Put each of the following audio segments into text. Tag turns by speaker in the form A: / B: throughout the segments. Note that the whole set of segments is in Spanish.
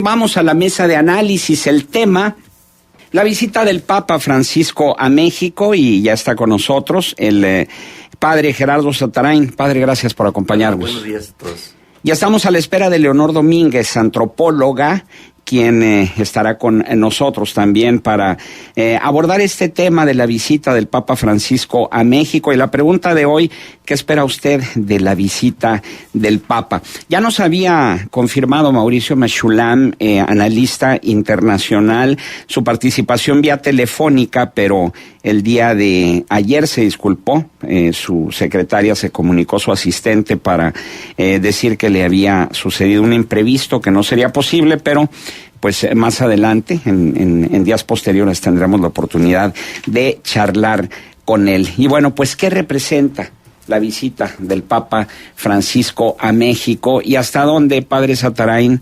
A: vamos a la mesa de análisis. El tema, la visita del Papa Francisco a México, y ya está con nosotros el padre Gerardo Zatarain. Padre, gracias por acompañarnos.
B: Buenos días a todos.
A: Ya estamos a la espera de Leonor Domínguez, antropóloga, quien estará con nosotros también para abordar este tema de la visita del Papa Francisco a México. Y la pregunta de hoy, ¿qué espera usted de la visita del Papa? Ya nos había confirmado Mauricio Mechulam, analista internacional, su participación vía telefónica, pero el día de ayer se disculpó. Su secretaria se comunicó, su asistente, para decir que le había sucedido un imprevisto, que no sería posible, pero pues más adelante, en días posteriores, tendremos la oportunidad de charlar con él. Y bueno, pues, ¿qué representa la visita del Papa Francisco a México y hasta dónde, padre Zatarain,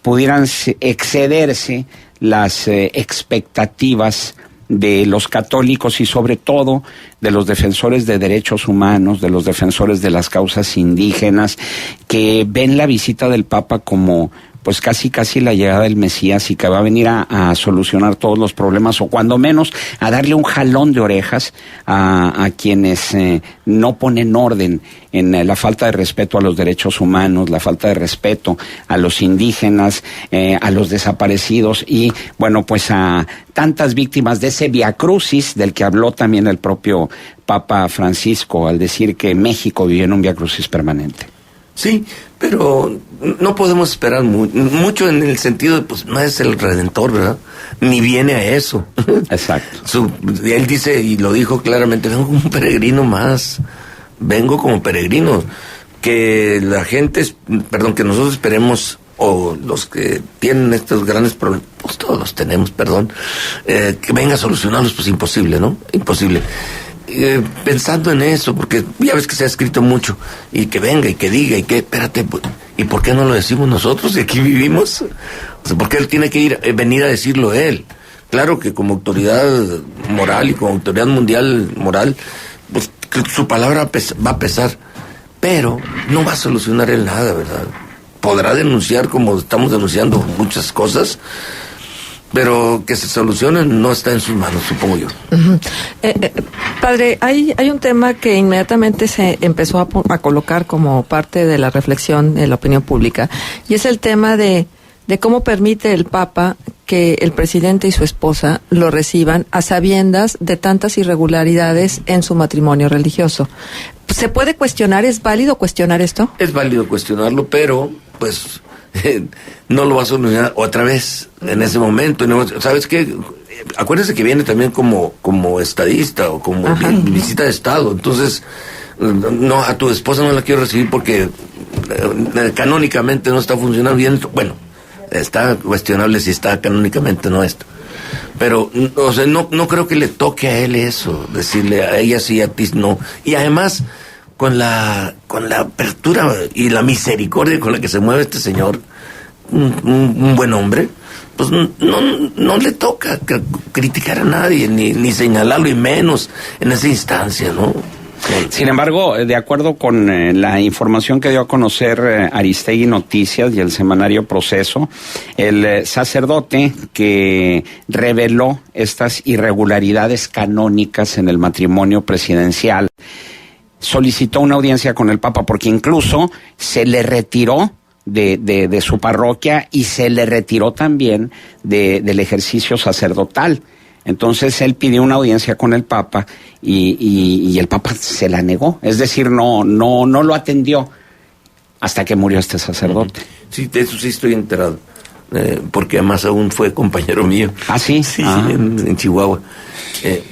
A: pudieran excederse las expectativas de los católicos y sobre todo de los defensores de derechos humanos, de los defensores de las causas indígenas, que ven la visita del Papa como pues casi la llegada del Mesías y que va a venir a solucionar todos los problemas, o cuando menos a darle un jalón de orejas a quienes no ponen orden en la falta de respeto a los derechos humanos, la falta de respeto a los indígenas, a los desaparecidos y, bueno, pues a tantas víctimas de ese viacrucis del que habló también el propio Papa Francisco al decir que México vive en un viacrucis permanente.
B: Sí, pero no podemos esperar mucho en el sentido de, pues, no es el Redentor, ¿verdad? Ni viene a eso.
A: Exacto.
B: Él dice, y lo dijo claramente, vengo como un peregrino más, vengo como peregrino. Que la gente, que nosotros esperemos, o los que tienen estos grandes problemas, pues todos los tenemos, que venga a solucionarlos, pues imposible, ¿no? Imposible. Pensando en eso, porque ya ves que se ha escrito mucho, y que venga y que diga, y que, espérate, ¿y por qué no lo decimos nosotros que aquí vivimos? O sea, ¿por qué él tiene que venir a decirlo él? Claro que como autoridad moral y como autoridad mundial moral, pues su palabra va a pesar, pero no va a solucionar él nada, ¿verdad? Podrá denunciar como estamos denunciando muchas cosas, pero que se solucionen no está en sus manos, supongo yo.
C: Uh-huh. Padre, hay un tema que inmediatamente se empezó a colocar como parte de la reflexión en la opinión pública, y es el tema de cómo permite el Papa que el presidente y su esposa lo reciban a sabiendas de tantas irregularidades en su matrimonio religioso. ¿Se puede cuestionar? ¿Es válido cuestionar esto?
B: Es válido cuestionarlo, pero pues no lo va a solucionar otra vez en ese momento. ¿Sabes qué? Acuérdese que viene también como estadista o como visita de Estado. Entonces, no, a tu esposa no la quiero recibir porque canónicamente no está funcionando bien. Bueno, está cuestionable si está canónicamente no esto. Pero, o sea, no creo que le toque a él eso, decirle a ella sí, a ti no. Y además, con la apertura y la misericordia con la que se mueve este señor, un buen hombre, pues no le toca criticar a nadie, ni señalarlo, y menos en esa instancia, ¿no?
A: Sin embargo, de acuerdo con la información que dio a conocer Aristegui Noticias y el semanario Proceso, el sacerdote que reveló estas irregularidades canónicas en el matrimonio presidencial solicitó una audiencia con el Papa, porque incluso se le retiró de su parroquia y se le retiró también del ejercicio sacerdotal. Entonces él pidió una audiencia con el Papa y el Papa se la negó, es decir, no lo atendió hasta que murió este sacerdote.
B: Sí, de eso sí estoy enterado, porque además aún fue compañero mío.
A: ¿Ah, sí?
B: Sí, en Chihuahua.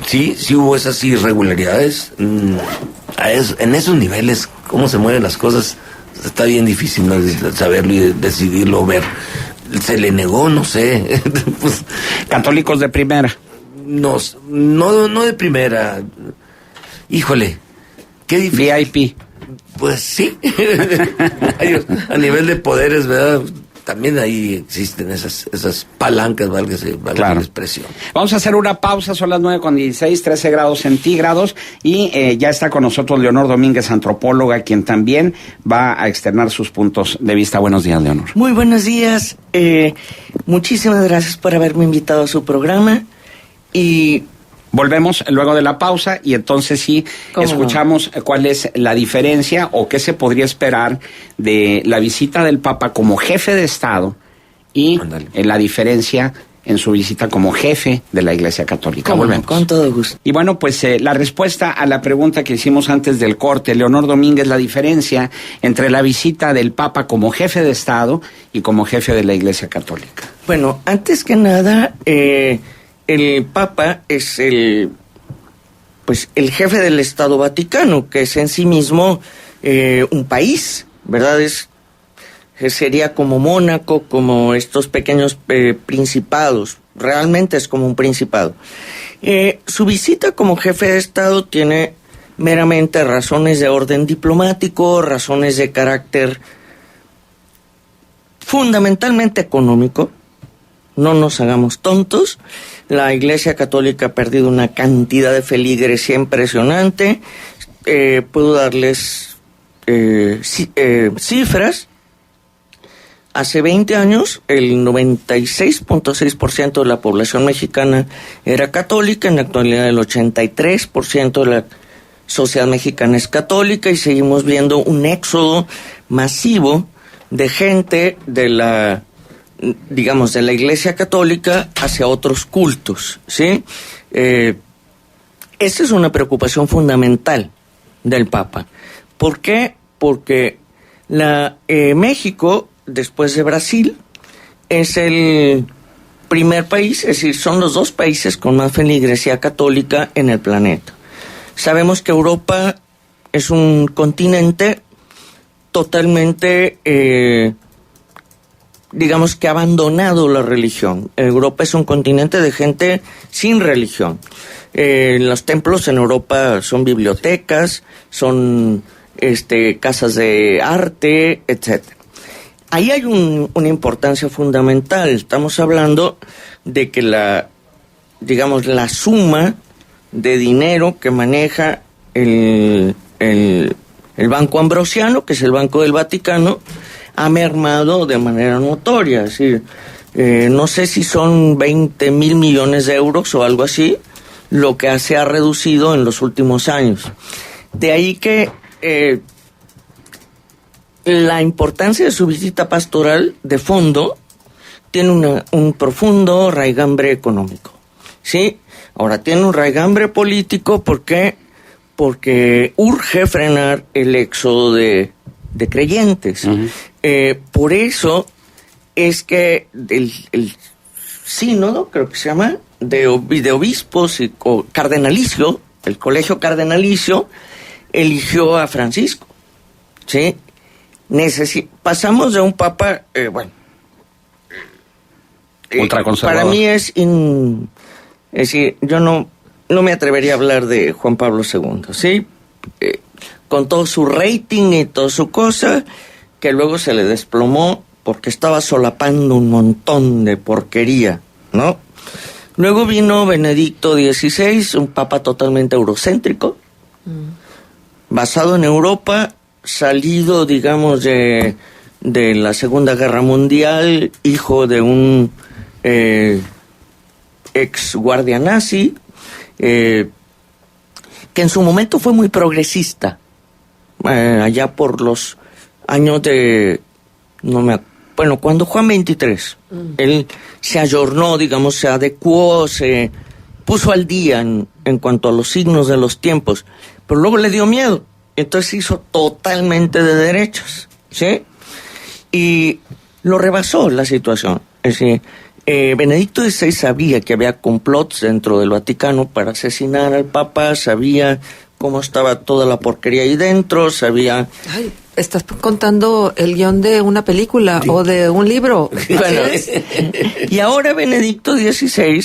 B: Sí hubo esas irregularidades. En esos niveles, cómo se mueven las cosas, está bien difícil, ¿no?, saberlo y decidirlo, ver. Se le negó, no sé. Pues,
A: ¿católicos de primera?
B: No de primera. Híjole, qué difícil.
A: VIP.
B: Pues sí. A nivel de poderes, ¿verdad? también ahí existen esas palancas, valga
A: claro.
B: la expresión.
A: Vamos a hacer una pausa, son las 9:16, 13 grados centígrados, y ya está con nosotros Leonor Domínguez, antropóloga, quien también va a externar sus puntos de vista. Buenos días, Leonor.
D: Muy buenos días, muchísimas gracias por haberme invitado a su programa, y
A: volvemos luego de la pausa y entonces sí escuchamos cuál es la diferencia o qué se podría esperar de la visita del Papa como jefe de Estado y la diferencia en su visita como jefe de la Iglesia Católica. Volvemos.
D: Con todo gusto.
A: Y bueno, pues la respuesta a la pregunta que hicimos antes del corte, Leonor Domínguez, la diferencia entre la visita del Papa como jefe de Estado y como jefe de la Iglesia Católica.
D: Bueno, antes que nada, el Papa es el jefe del Estado Vaticano, que es en sí mismo un país, ¿verdad? Sería como Mónaco, como estos pequeños principados. Realmente es como un principado. Su visita como jefe de Estado tiene meramente razones de orden diplomático, razones de carácter fundamentalmente económico. No nos hagamos tontos. La Iglesia Católica ha perdido una cantidad de feligresía impresionante. Puedo darles cifras. Hace 20 años, el 96.6% de la población mexicana era católica. En la actualidad, el 83% de la sociedad mexicana es católica, y seguimos viendo un éxodo masivo de gente de la Iglesia Católica hacia otros cultos, ¿sí? Esta es una preocupación fundamental del Papa. ¿Por qué? Porque México, después de Brasil, es el primer país, es decir, son los dos países con más feligresía católica en el planeta. Sabemos que Europa es un continente totalmente digamos que ha abandonado la religión. Europa es un continente de gente sin religión. Los templos en Europa son bibliotecas, son casas de arte, etcétera. Ahí hay una importancia fundamental. Estamos hablando de que la suma de dinero que maneja el Banco Ambrosiano, que es el Banco del Vaticano, ha mermado de manera notoria. Es decir, no sé si son 20,000 millones de euros o algo así, lo que se ha reducido en los últimos años. De ahí que la importancia de su visita pastoral, de fondo, tiene un profundo raigambre económico, ¿sí? Ahora, tiene un raigambre político, ¿por qué? Porque urge frenar el éxodo de creyentes. Uh-huh. Por eso es que el sínodo, creo que se llama, de obispos y cardenalicio, el colegio cardenalicio, eligió a Francisco, ¿sí? Pasamos de un papa,
A: ultraconservador.
D: Para mí es decir, yo no me atrevería a hablar de Juan Pablo II, ¿sí? Con todo su rating y toda su cosa, que luego se le desplomó porque estaba solapando un montón de porquería, ¿no? Luego vino Benedicto XVI, un papa totalmente eurocéntrico, basado en Europa, salido, digamos, de la Segunda Guerra Mundial, hijo de un ex guardia nazi, que en su momento fue muy progresista, allá por los años de... cuando Juan XXIII, él se ayornó, digamos, se adecuó, se puso al día en cuanto a los signos de los tiempos, pero luego le dio miedo, entonces se hizo totalmente de derechos, ¿sí? Y lo rebasó la situación. Es decir, Benedicto XVI sabía que había complots dentro del Vaticano para asesinar al Papa, sabía cómo estaba toda la porquería ahí dentro, sabía...
C: Ay, estás contando el guión de una película o de un libro.
D: Bueno, y ahora Benedicto XVI,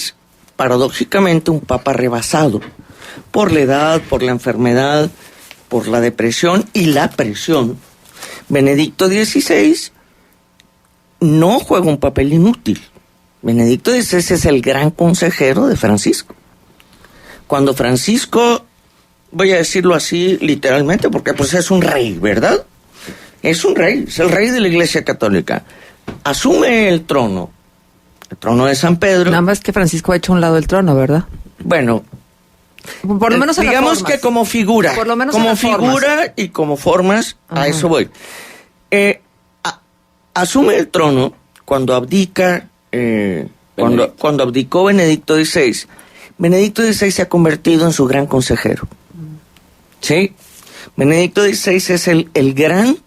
D: paradójicamente, un Papa rebasado por la edad, por la enfermedad, por la depresión y la presión. Benedicto XVI no juega un papel inútil. Benedicto XVI es el gran consejero de Francisco. Cuando Francisco, voy a decirlo así literalmente, porque pues es un rey, ¿verdad? Es un rey, es el rey de la Iglesia Católica. Asume el trono de San Pedro.
C: Nada más que Francisco ha hecho a un lado el trono, ¿verdad?
D: Bueno,
C: por lo menos
D: digamos que como figura,
C: por lo menos
D: como figura formas. Y como formas, a eso voy. Asume el trono cuando abdica, cuando abdicó Benedicto XVI. Benedicto XVI se ha convertido en su gran consejero. ¿Sí? Benedicto XVI es el gran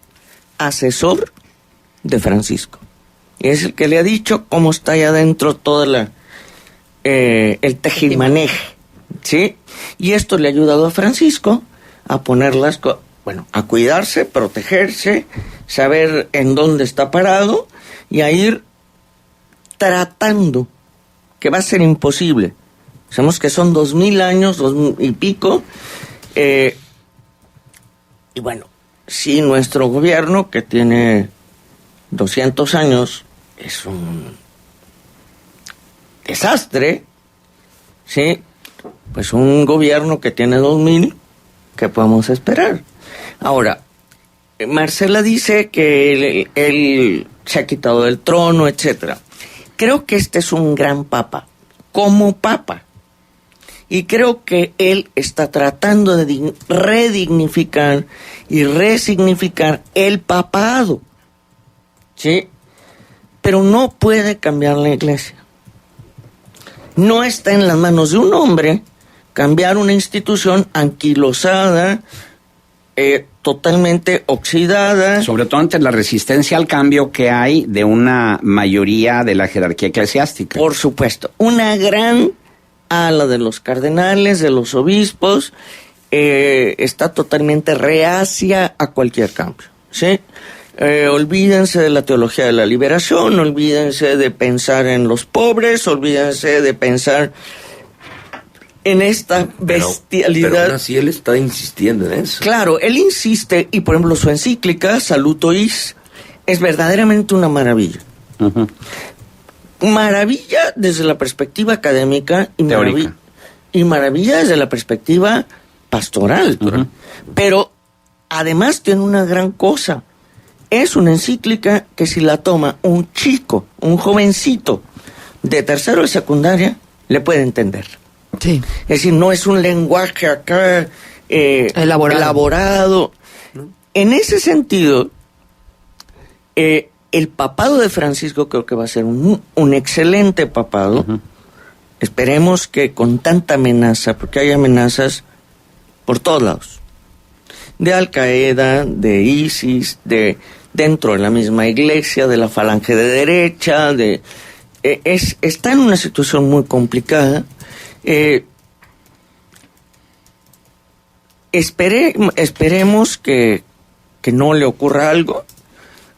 D: asesor de Francisco. Y es el que le ha dicho cómo está ahí adentro toda el tejimaneje. ¿Sí? Y esto le ha ayudado a Francisco a poner a cuidarse, protegerse, saber en dónde está parado y a ir tratando, que va a ser imposible. Sabemos que son 2000 años, 2000 y pico, y bueno, si nuestro gobierno, que tiene 200 años, es un desastre, ¿sí? Pues un gobierno que tiene 2000, ¿qué podemos esperar? Ahora, Marcela dice que él se ha quitado del trono, etcétera. Creo que este es un gran papa, como papa. Y creo que él está tratando de redignificar y resignificar el papado. ¿Sí? Pero no puede cambiar la iglesia. No está en las manos de un hombre cambiar una institución anquilosada, totalmente oxidada.
A: Sobre todo ante la resistencia al cambio que hay de una mayoría de la jerarquía eclesiástica.
D: Por supuesto, una gran ala de los cardenales, de los obispos, está totalmente reacia a cualquier cambio, ¿sí? Olvídense de la teología de la liberación, olvídense de pensar en los pobres, olvídense de pensar en esta bestialidad.
B: Pero aún así él está insistiendo en eso.
D: Claro, él insiste, y por ejemplo su encíclica, Saluto Is, es verdaderamente una maravilla. Uh-huh. Maravilla desde la perspectiva académica y maravilla desde la perspectiva pastoral. Uh-huh. Pero además tiene una gran cosa. Es una encíclica que si la toma un chico, un jovencito de tercero de secundaria, le puede entender.
C: Sí.
D: Es decir, no es un lenguaje acá elaborado. En ese sentido, el papado de Francisco creo que va a ser un excelente papado. Uh-huh. Esperemos que con tanta amenaza, porque hay amenazas por todos lados, de Al Qaeda, de ISIS, dentro de la misma iglesia, de la falange de derecha, está en una situación muy complicada. Esperemos que no le ocurra algo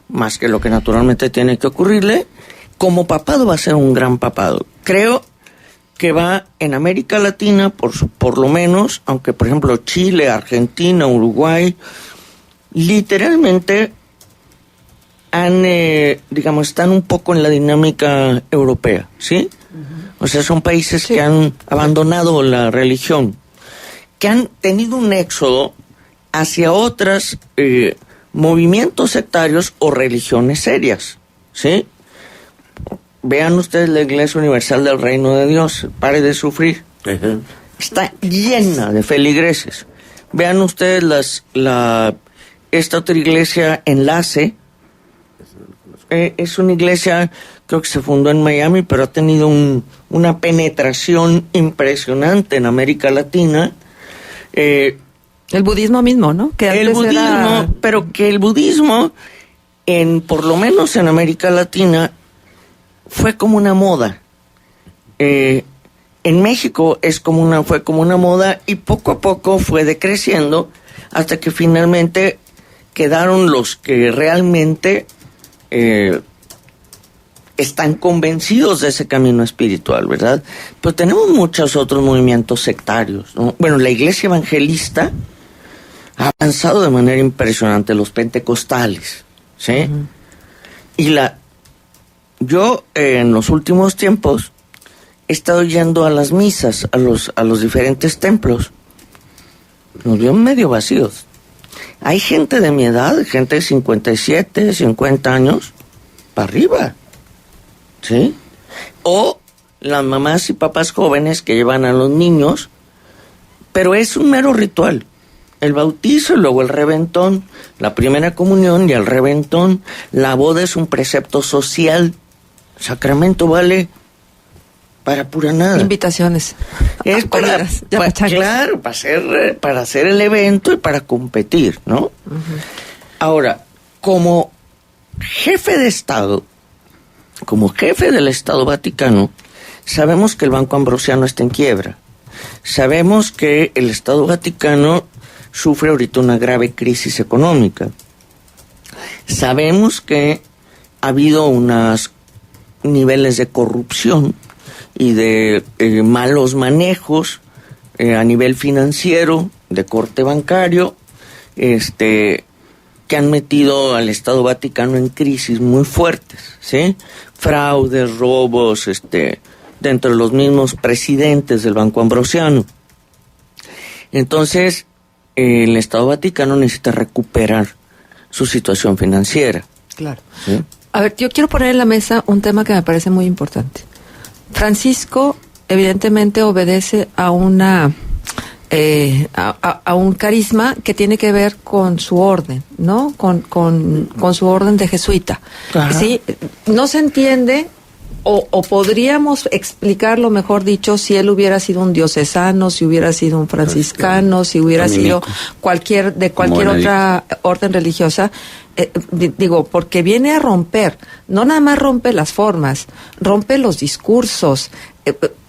D: más que lo que naturalmente tiene que ocurrirle. Como papado va a ser un gran papado. Creo que va en América Latina, por lo menos, aunque por ejemplo Chile, Argentina, Uruguay, literalmente están un poco en la dinámica europea, ¿sí? Uh-huh. O sea, son países que han abandonado la religión, que han tenido un éxodo hacia otros movimientos sectarios o religiones serias, ¿sí? Vean ustedes la Iglesia Universal del Reino de Dios, pare de sufrir. Uh-huh. Está llena de feligreses. Vean ustedes esta otra iglesia, Enlace. Es una iglesia, creo que se fundó en Miami, pero ha tenido una penetración impresionante en América Latina.
C: El budismo mismo, ¿no?
D: Pero que el budismo, por lo menos en América Latina, fue como una moda. En México fue como una moda y poco a poco fue decreciendo hasta que finalmente quedaron los que realmente están convencidos de ese camino espiritual, ¿verdad? Pero tenemos muchos otros movimientos sectarios, ¿no? Bueno, la iglesia evangelista ha avanzado de manera impresionante, los pentecostales, ¿sí? Uh-huh. Yo en los últimos tiempos he estado yendo a las misas, a los diferentes templos. Los veo medio vacíos. Hay gente de mi edad, gente de 57, 50 años, para arriba, ¿sí? O las mamás y papás jóvenes que llevan a los niños, pero es un mero ritual. El bautizo y luego el reventón, la primera comunión y el reventón. La boda es un precepto social. El sacramento vale para pura nada.
C: Invitaciones.
D: Es para hacer el evento y para competir, ¿no? Uh-huh. Ahora, como jefe de Estado, como jefe del Estado Vaticano, sabemos que el Banco Ambrosiano está en quiebra. Sabemos que el Estado Vaticano sufre ahorita una grave crisis económica. Sabemos que ha habido unos niveles de corrupción y de malos manejos a nivel financiero, de corte bancario, que han metido al Estado Vaticano en crisis muy fuertes, ¿sí? Fraudes, robos, dentro de los mismos presidentes del Banco Ambrosiano. Entonces, el Estado Vaticano necesita recuperar su situación financiera.
C: Claro. ¿Sí? A ver, yo quiero poner en la mesa un tema que me parece muy importante. Francisco evidentemente obedece a una a un carisma que tiene que ver con su orden, ¿no? Con su orden de jesuita. Ajá. Sí, no se entiende o podríamos explicarlo, mejor dicho, si él hubiera sido un diocesano, si hubiera sido un franciscano, si hubiera sido cualquier otra orden religiosa. Digo, porque viene a romper, no nada más rompe las formas, rompe los discursos,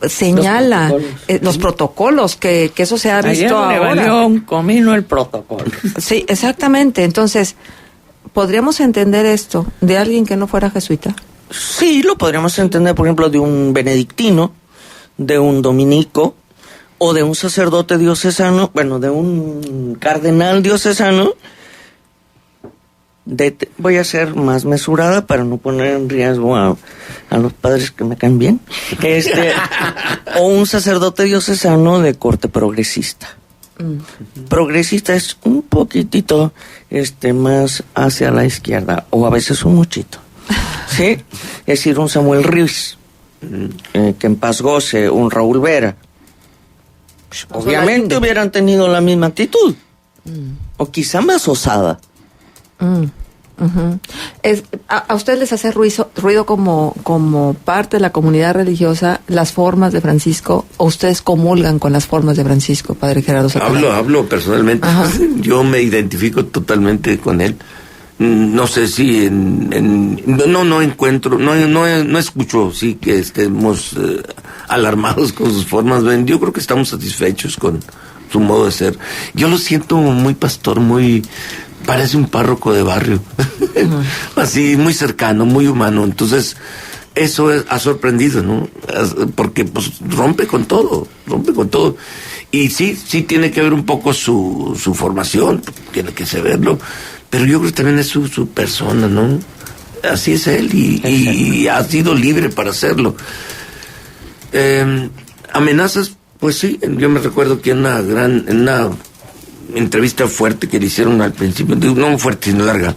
C: señala los protocolos, que eso se ha visto ahora.
D: Le valió un comino el protocolo.
C: Sí, exactamente. Entonces, ¿podríamos entender esto de alguien que no fuera jesuita?
D: Sí, lo podríamos entender, por ejemplo, de un benedictino, de un dominico, o de un sacerdote diocesano, bueno, de un cardenal diocesano. Voy a ser más mesurada para no poner en riesgo a los padres que me caen bien, o un sacerdote diocesano de corte progresista. Progresista es un poquitito más hacia la izquierda, o a veces un muchito, ¿sí? Es decir, un Samuel Ruiz, que en paz goce, un Raúl Vera. Pues, obviamente hubieran tenido la misma actitud, o quizá más osada.
C: Uh-huh. ¿A ustedes les hace ruido como parte de la comunidad religiosa las formas de Francisco, o ustedes comulgan con las formas de Francisco, Padre Gerardo Zapata? Hablo
B: personalmente. Ajá. Yo me identifico totalmente con él. No sé si no encuentro, no escucho sí que estemos alarmados con sus formas. Yo creo que estamos satisfechos con su modo de ser. Yo lo siento muy pastor, parece un párroco de barrio, así muy cercano, muy humano. Entonces eso ha sorprendido, ¿no? Porque pues rompe con todo. Y sí tiene que ver un poco su formación, tiene que saberlo, pero yo creo que también es su persona, ¿no? Así es él y ha sido libre para hacerlo. Amenazas, pues sí, yo me recuerdo que en una entrevista fuerte que le hicieron al principio, no fuerte sino larga,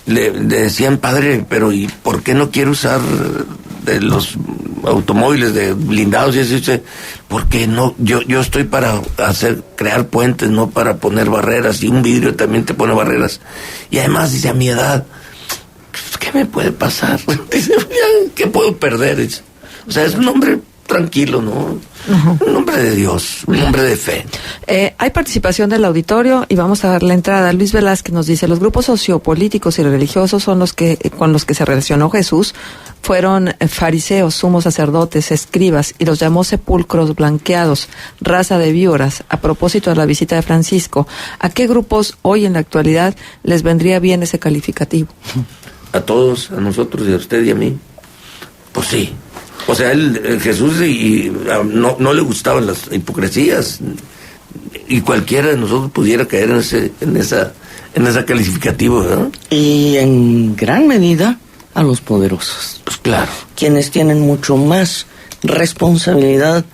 B: le decían: padre, pero ¿y por qué no quiere usar de los automóviles de blindados? Y dice: porque no, yo estoy para crear puentes, no para poner barreras, y un vidrio también te pone barreras. Y además dice: a mi edad, ¿qué me puede pasar? Dice: ¿qué puedo perder? O sea, es un hombre tranquilo, ¿no? Uh-huh. Un hombre de Dios, un hombre de fe.
C: Hay participación del auditorio y vamos a dar la entrada. Luis Velázquez nos dice: los grupos sociopolíticos y religiosos son con los que se relacionó Jesús. Fueron fariseos, sumos sacerdotes, escribas, y los llamó sepulcros blanqueados, raza de víboras, a propósito de la visita de Francisco. ¿A qué grupos hoy en la actualidad les vendría bien ese calificativo?
B: A todos, a nosotros y a usted y a mí. Pues sí. O sea, Jesús no le gustaban las hipocresías, y cualquiera de nosotros pudiera caer en esa calificativo, ¿verdad?
D: Y en gran medida a los poderosos.
B: Pues Claro.
D: Quienes tienen mucho más responsabilidad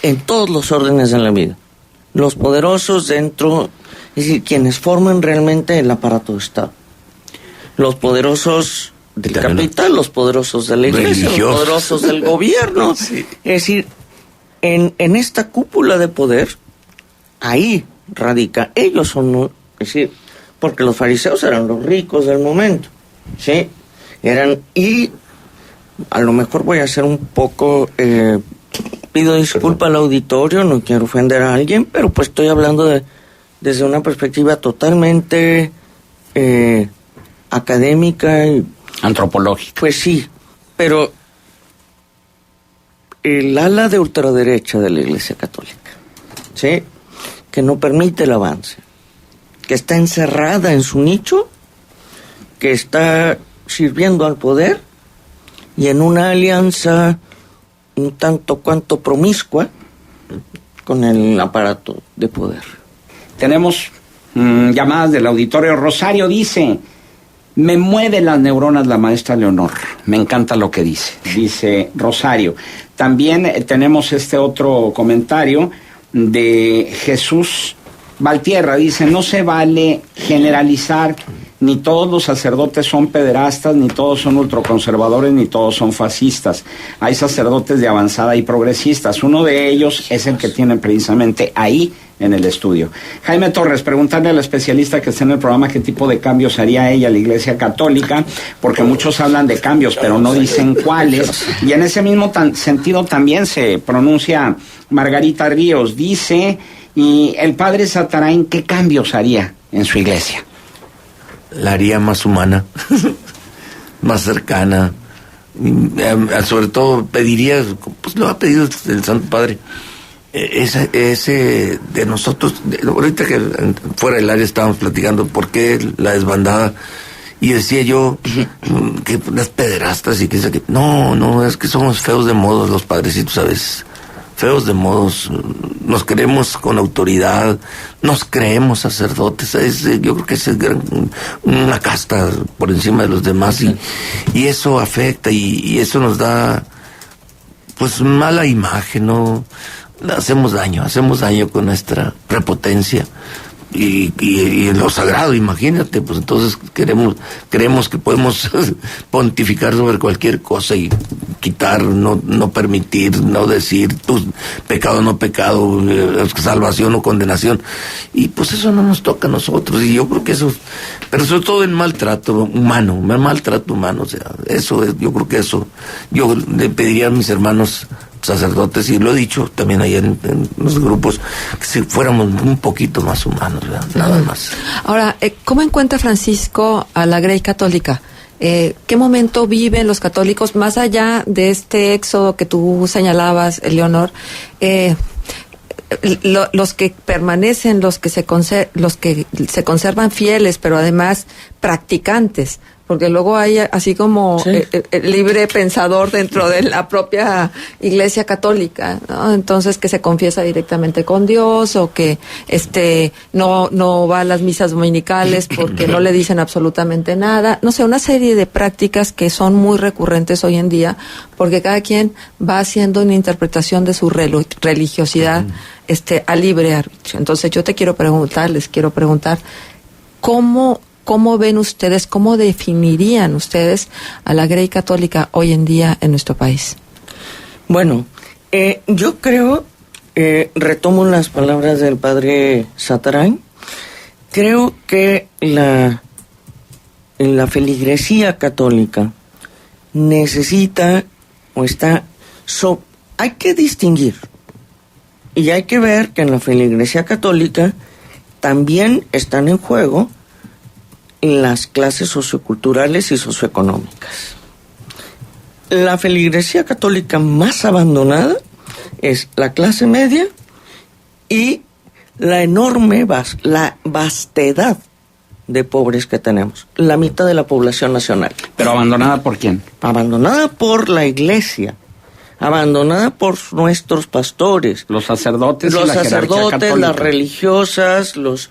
D: en todos los órdenes de la vida. Los poderosos dentro, es decir, quienes forman realmente el aparato de Estado. Los poderosos del capital, los poderosos de la iglesia, religiosos, los poderosos del gobierno. Sí. Es decir, en esta cúpula de poder, ahí radica. Ellos son, es decir, porque los fariseos eran los ricos del momento, ¿sí? Y a lo mejor voy a hacer un poco, pido disculpa al auditorio, no quiero ofender a alguien, pero pues estoy hablando desde una perspectiva totalmente académica y
A: antropológica.
D: Pues sí, pero el ala de ultraderecha de la Iglesia Católica, ¿sí?, que no permite el avance, que está encerrada en su nicho, que está sirviendo al poder y en una alianza un tanto cuanto promiscua con el aparato de poder.
A: Tenemos llamadas del auditorio. Rosario dice: me mueve las neuronas la maestra Leonor. Me encanta lo que dice. Dice Rosario. También tenemos este otro comentario de Jesús Valtierra. Dice: no se vale generalizar. Ni todos los sacerdotes son pederastas, ni todos son ultraconservadores, ni todos son fascistas. Hay sacerdotes de avanzada y progresistas. Uno de ellos es el que tienen precisamente ahí en el estudio. Jaime Torres, preguntarle al especialista que está en el programa qué tipo de cambios haría ella, la Iglesia Católica, porque muchos hablan de cambios, pero no dicen cuáles. Y en ese mismo sentido también se pronuncia Margarita Ríos. Dice, y el padre Satarain, ¿qué cambios haría en su iglesia?
B: La haría más humana, más cercana. Sobre todo pediría, pues lo ha pedido el Santo Padre, ese de nosotros. Ahorita que fuera del área estábamos platicando por qué la desbandada, y decía yo que las pederastas y que no, es que somos feos de modos los padrecitos a veces. Feos de modos, nos creemos con autoridad, nos creemos sacerdotes, yo creo que es una casta por encima de los demás, y eso afecta y eso nos da pues mala imagen, ¿no? Hacemos daño con nuestra prepotencia y en lo sagrado, imagínate, pues entonces creemos que podemos pontificar sobre cualquier cosa y quitar, no permitir, no decir tu pecado, no pecado, salvación o condenación, y pues eso no nos toca a nosotros. Y yo creo que eso, pero sobre todo el maltrato humano, o sea, eso es, yo creo que eso, yo le pediría a mis hermanos sacerdotes, y lo he dicho también ahí en los grupos, que si fuéramos un poquito más humanos, ¿verdad? Nada más.
C: Ahora, ¿cómo encuentra Francisco a la Grey Católica? ¿Qué momento viven los católicos, más allá de este éxodo que tú señalabas, Leonor? Los que permanecen, los que se conservan fieles, pero además practicantes, porque luego hay así como sí, el libre pensador dentro de la propia Iglesia Católica, ¿no? Entonces, que se confiesa directamente con Dios, o que no va a las misas dominicales porque no le dicen absolutamente nada. No sé, una serie de prácticas que son muy recurrentes hoy en día, porque cada quien va haciendo una interpretación de su religiosidad a libre arbitrio. Entonces, yo les quiero preguntar, ¿cómo ven ustedes, cómo definirían ustedes a la Grey Católica hoy en día en nuestro país?
D: Bueno, yo creo, retomo las palabras del padre Satarain, creo que la feligresía católica necesita hay que distinguir, y hay que ver que en la feligresía católica también están en juego las clases socioculturales y socioeconómicas. La feligresía católica más abandonada es la clase media y la enorme la vastedad de pobres que tenemos, la mitad de la población nacional.
A: ¿Pero abandonada por quién?
D: Abandonada por la Iglesia, abandonada por nuestros pastores.
A: Los sacerdotes,
D: los
A: y la
D: sacerdotes,
A: católica.
D: las religiosas, los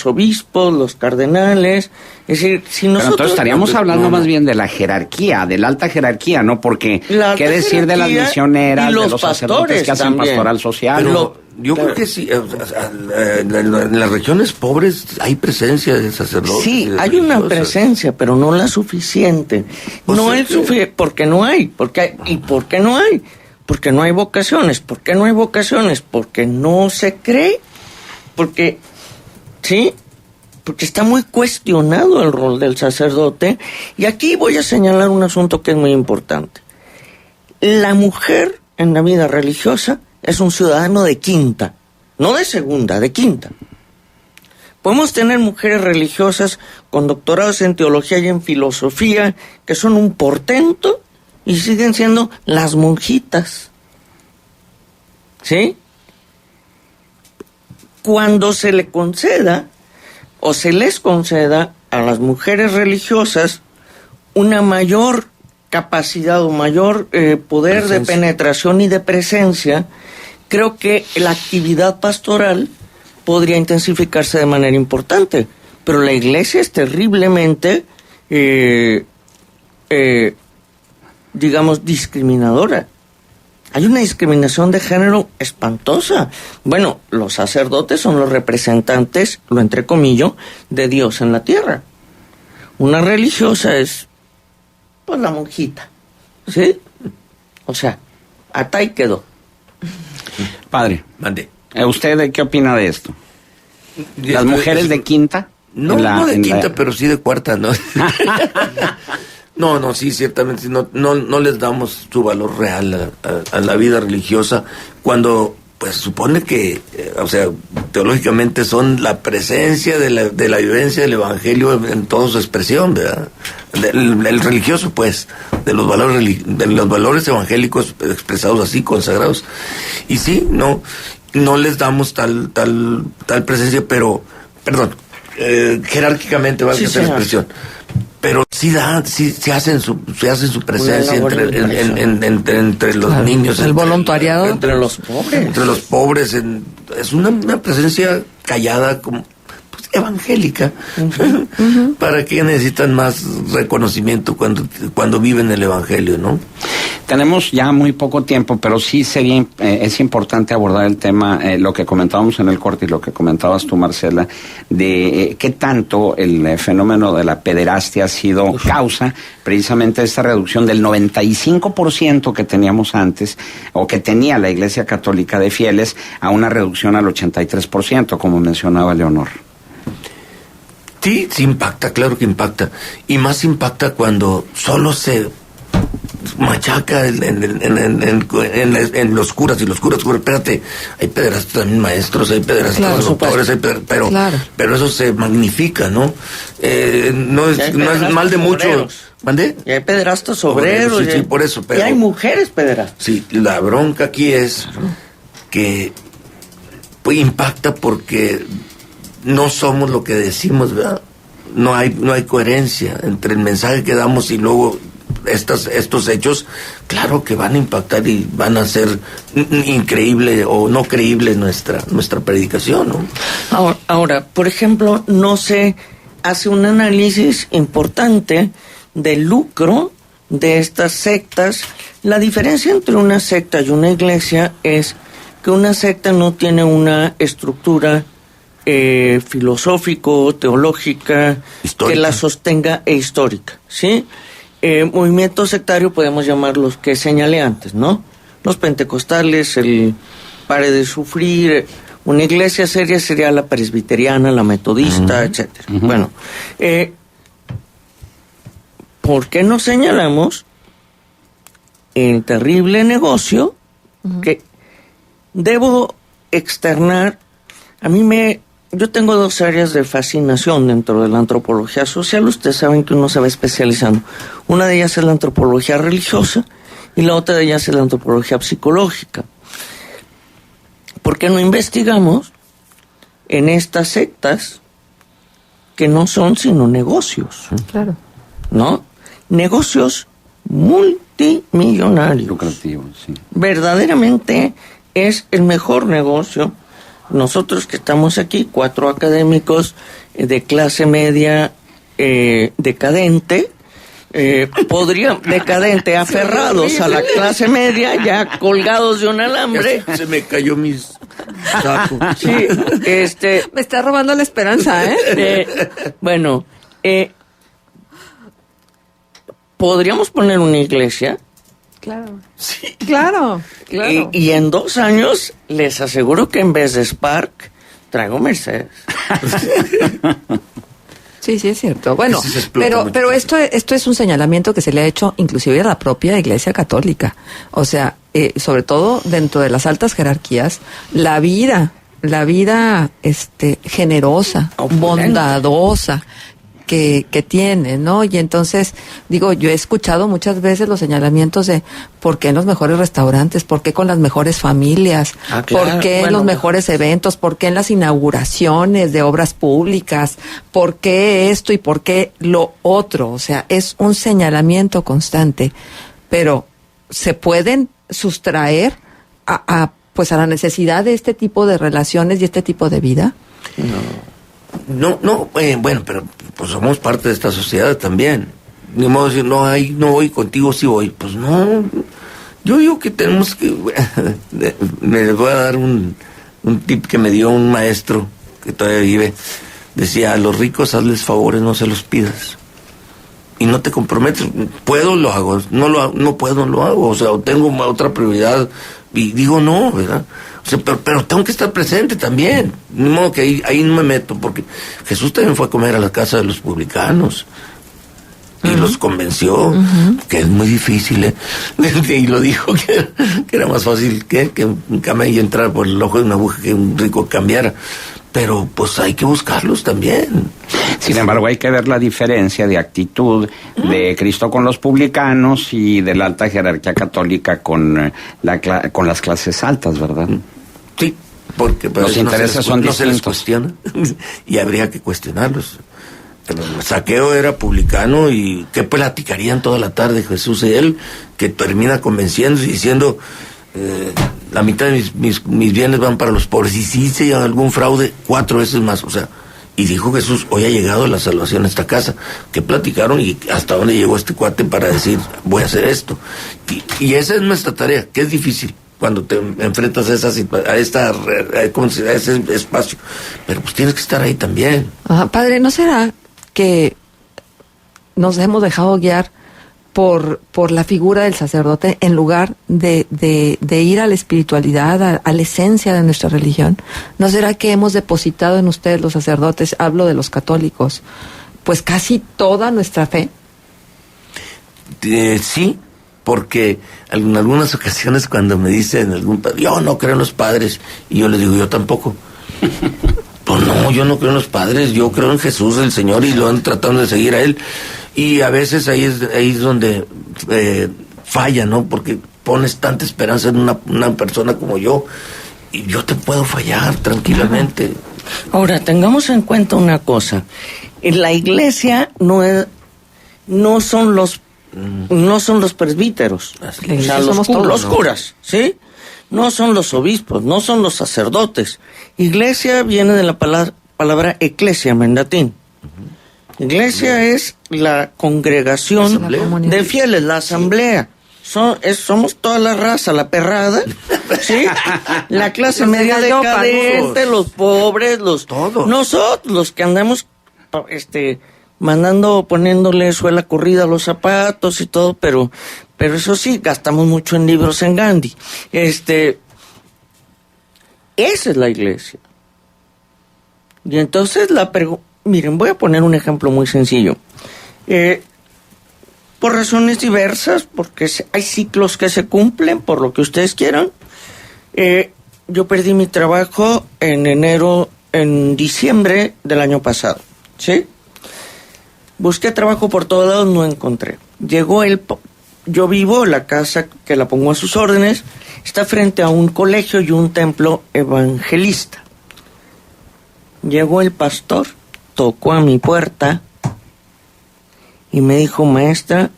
D: obispos, los cardenales. Es decir, si nosotros...
A: Pero entonces estaríamos hablando más bien de la jerarquía, de la alta jerarquía, ¿no? Porque, ¿qué decir de las misioneras, de los sacerdotes que hacen
D: también.
A: Pastoral social?
B: Pero yo creo que sí, en las regiones pobres hay presencia de sacerdotes.
D: Sí,
B: de
D: hay una
B: religiosas.
D: presencia, pero no la suficiente.
B: Pues
D: No
B: es
D: es
B: que-
D: suficiente, porque no hay. ¿Y por qué no hay? Porque no hay vocaciones. ¿Por qué no hay vocaciones? Porque no se cree. Porque, ¿sí? Porque está muy cuestionado el rol del sacerdote. Y aquí voy a señalar un asunto que es muy importante. La mujer en la vida religiosa es un ciudadano de quinta, no de segunda, de quinta. Podemos tener mujeres religiosas con doctorados en teología y en filosofía que son un portento y siguen siendo las monjitas. ¿Sí? Cuando se le conceda o se les conceda a las mujeres religiosas una mayor capacidad o mayor poder de penetración y de presencia, creo que la actividad pastoral podría intensificarse de manera importante. Pero la Iglesia es terriblemente, digamos, discriminadora. Hay una discriminación de género espantosa. Bueno, los sacerdotes son los representantes, lo entrecomillo, de Dios en la tierra. Una religiosa es, pues, la monjita, ¿sí? O sea, hasta ahí quedó.
A: Padre,
B: Mande.
A: ¿usted qué opina de esto? ¿Las mujeres de quinta?
B: No, no de quinta, pero sí de cuarta, ¿no? No, sí, ciertamente, no les damos su valor real a la vida religiosa, cuando, pues, supone que, o sea, teológicamente son la presencia de la vivencia del Evangelio en toda su expresión, ¿verdad? El religioso, pues, de los valores evangélicos expresados así, consagrados. Y sí, no les damos tal presencia, pero, perdón, jerárquicamente va a ser la expresión. Pero sí hacen su presencia entre los niños.
C: El voluntariado.
D: Entre los pobres.
B: Entre los pobres. Es una presencia callada, como, pues, evangélica. ¿Para qué necesitan más reconocimiento cuando viven el evangelio, no?
A: Tenemos ya muy poco tiempo, pero sí es importante abordar el tema, lo que comentábamos en el corte y lo que comentabas tú, Marcela, de qué tanto el fenómeno de la pederastia ha sido causa precisamente de esta reducción del 95% que teníamos antes, o que tenía la Iglesia Católica de fieles, a una reducción al 83%, como mencionaba Leonor.
B: Sí impacta, claro que impacta. Y más impacta cuando solo se machaca en los curas, y los curas, espérate, hay pederastas también maestros, hay pederastas doctores, pero eso se magnifica, ¿no? No es mal de mucho. ¿Mandé?
D: Y hay pederastas obreros.
B: Sí, por eso. Pero,
D: y hay mujeres pederastas.
B: Sí, la bronca aquí es que, pues, impacta porque no somos lo que decimos, ¿verdad? No hay coherencia entre el mensaje que damos y luego estos hechos. Claro que van a impactar y van a ser increíble o no creíble nuestra predicación, ¿no?
D: Ahora, por ejemplo, no se hace un análisis importante del lucro de estas sectas. La diferencia entre una secta y una iglesia es que una secta no tiene una estructura filosófico, teológica, histórica, que la sostenga, e histórica, ¿sí? Movimiento sectario podemos llamar los que señalé antes, ¿no? Los pentecostales, el Pare de Sufrir. Una iglesia seria sería la presbiteriana, la metodista, etcétera. Bueno, ¿por qué no señalamos el terrible negocio que debo externar? Yo tengo dos áreas de fascinación dentro de la antropología social. Ustedes saben que uno se va especializando. Una de ellas es la antropología religiosa y la otra de ellas es la antropología psicológica. ¿Por qué no investigamos en estas sectas que no son sino negocios?
C: Claro.
D: ¿No? Negocios multimillonarios multimillonario.
A: Lucrativo, sí.
D: Verdaderamente es el mejor negocio. Nosotros que estamos aquí, 4 académicos de clase media decadente, decadente, aferrados a la clase media, ya colgados de un alambre.
B: Se me cayó mis sacos.
D: Sí,
C: Me está robando la esperanza,
D: bueno, podríamos poner una iglesia.
C: Claro.
B: Sí.
C: Claro.
D: Y en 2 años les aseguro que en vez de Spark traigo Mercedes.
C: Sí, es cierto. Bueno,
B: Eso se explota
C: pero
B: mucho.
C: esto es un señalamiento que se le ha hecho inclusive a la propia Iglesia Católica. O sea, sobre todo dentro de las altas jerarquías, la vida generosa, bondadosa que tiene, ¿no? Y entonces, digo, yo he escuchado muchas veces los señalamientos de por qué en los mejores restaurantes, por qué con las mejores familias,
D: claro.
C: por qué en los mejores eventos, por qué en las inauguraciones de obras públicas, por qué esto y por qué lo otro. O sea, es un señalamiento constante, pero se pueden sustraer a la necesidad de este tipo de relaciones y este tipo de vida.
B: No, bueno, pero pues somos parte de esta sociedad también. Ni modo de decir, no voy contigo, sí voy. Pues no, yo digo que tenemos que... me les voy a dar un tip que me dio un maestro que todavía vive. Decía, a los ricos hazles favores, no se los pidas. Y no te comprometes. Puedo, lo hago. No puedo, lo hago. O sea, tengo otra prioridad y digo no, ¿verdad? O sea, pero tengo que estar presente también. Ni modo que ahí no me meto, porque Jesús también fue a comer a la casa de los publicanos y los convenció, que es muy difícil, y lo dijo que era más fácil que un camello entrar por el ojo de una aguja que un rico cambiara. Pero pues hay que buscarlos también.
A: Sin embargo, hay que ver la diferencia de actitud de Cristo con los publicanos y de la alta jerarquía católica con las clases altas, ¿verdad?
B: Sí, porque
A: los intereses son
B: no se les
A: distintos.
B: cuestiona y habría que cuestionarlos. Zaqueo era publicano y ¿qué platicarían toda la tarde Jesús y él? Que termina convenciendo y diciendo... la mitad de mis bienes van para los pobres, y si hice algún fraude, 4 veces más. O sea, y dijo Jesús, hoy ha llegado la salvación a esta casa. Que platicaron y hasta dónde llegó este cuate para decir, voy a hacer esto. Y esa es nuestra tarea, que es difícil cuando te enfrentas a ese espacio, pero pues tienes que estar ahí también.
C: Padre, ¿no será que nos hemos dejado guiar por la figura del sacerdote en lugar de ir a la espiritualidad, a la esencia de nuestra religión? ¿No será que hemos depositado en ustedes los sacerdotes, hablo de los católicos, pues casi toda nuestra fe?
B: Sí, porque en algunas ocasiones cuando me dicen yo no creo en los padres, y yo les digo, yo tampoco. Pues no, yo no creo en los padres, yo creo en Jesús el Señor y lo han tratando de seguir a él. Y a veces ahí es donde falla, ¿no? Porque pones tanta esperanza en una persona como yo, y yo te puedo fallar tranquilamente.
D: Ahora, tengamos en cuenta una cosa. En la iglesia no son los presbíteros, o sea, los curas, ¿sí? No son los obispos, no son los sacerdotes. Iglesia viene de la palabra ecclesiam en latín. Iglesia es la congregación de fieles, la asamblea. Somos toda la raza, la perrada, ¿sí? La clase media decadente, los pobres,
B: todos.
D: Nosotros, los que andamos poniéndole suela corrida a los zapatos y todo, pero eso sí, gastamos mucho en libros en Gandhi. Esa es la iglesia. Y entonces miren, voy a poner un ejemplo muy sencillo. Por razones diversas, porque hay ciclos que se cumplen, por lo que ustedes quieran. Yo perdí mi trabajo en diciembre del año pasado, ¿sí? Busqué trabajo por todos lados, no encontré. Yo vivo, la casa que la pongo a sus órdenes, está frente a un colegio y un templo evangelista. Llegó el pastor, tocó a mi puerta y me dijo, maestra,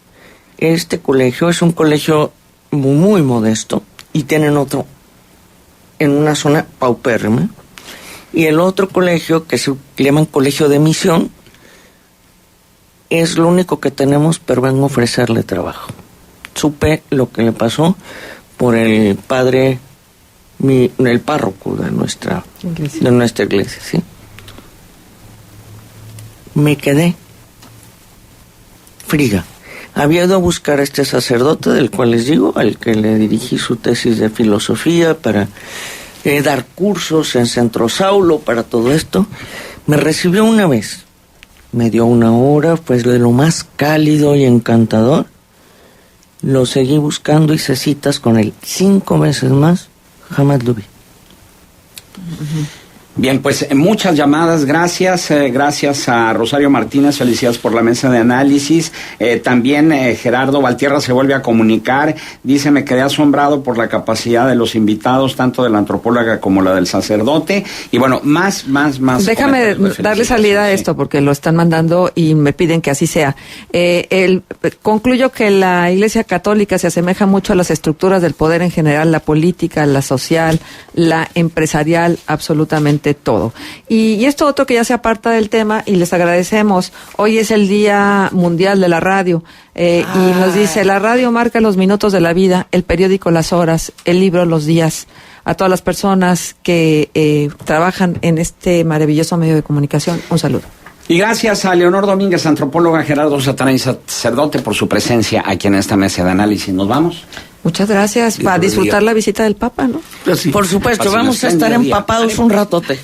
D: Este colegio es un colegio muy modesto y tienen otro en una zona paupérrima. Y el otro colegio, que se llaman Colegio de Misión, es lo único que tenemos, pero van a ofrecerle trabajo. Supe lo que le pasó por el padre, el párroco de nuestra iglesia, ¿sí? Me quedé fría. Había ido a buscar a este sacerdote del cual les digo, al que le dirigí su tesis de filosofía para dar cursos en Centro Saulo para todo esto. Me recibió una vez, me dio una hora, pues de lo más cálido y encantador. Lo seguí buscando, hice citas con él 5 veces más, jamás lo vi.
A: Bien, pues muchas llamadas, gracias a Rosario Martínez, felicidades por la mesa de análisis. También Gerardo Valtierra se vuelve a comunicar, dice: me quedé asombrado por la capacidad de los invitados, tanto de la antropóloga como la del sacerdote. Y bueno, más.
C: Déjame darle salida a esto, porque lo están mandando y me piden que así sea. Concluyo que la Iglesia Católica se asemeja mucho a las estructuras del poder en general, la política, la social, la empresarial, absolutamente todo. Y esto otro que ya se aparta del tema, y les agradecemos. Hoy es el Día Mundial de la Radio, y nos dice: la radio marca los minutos de la vida, el periódico las horas, el libro los días. A todas las personas que trabajan en este maravilloso medio de comunicación, un saludo.
A: Y gracias a Leonor Domínguez, antropóloga, Gerardo Satanay, sacerdote, por su presencia aquí en esta mesa de análisis. ¿Nos vamos?
C: Muchas gracias, para disfrutar la visita del Papa, ¿no?
D: Por supuesto, vamos a estar empapados un ratote.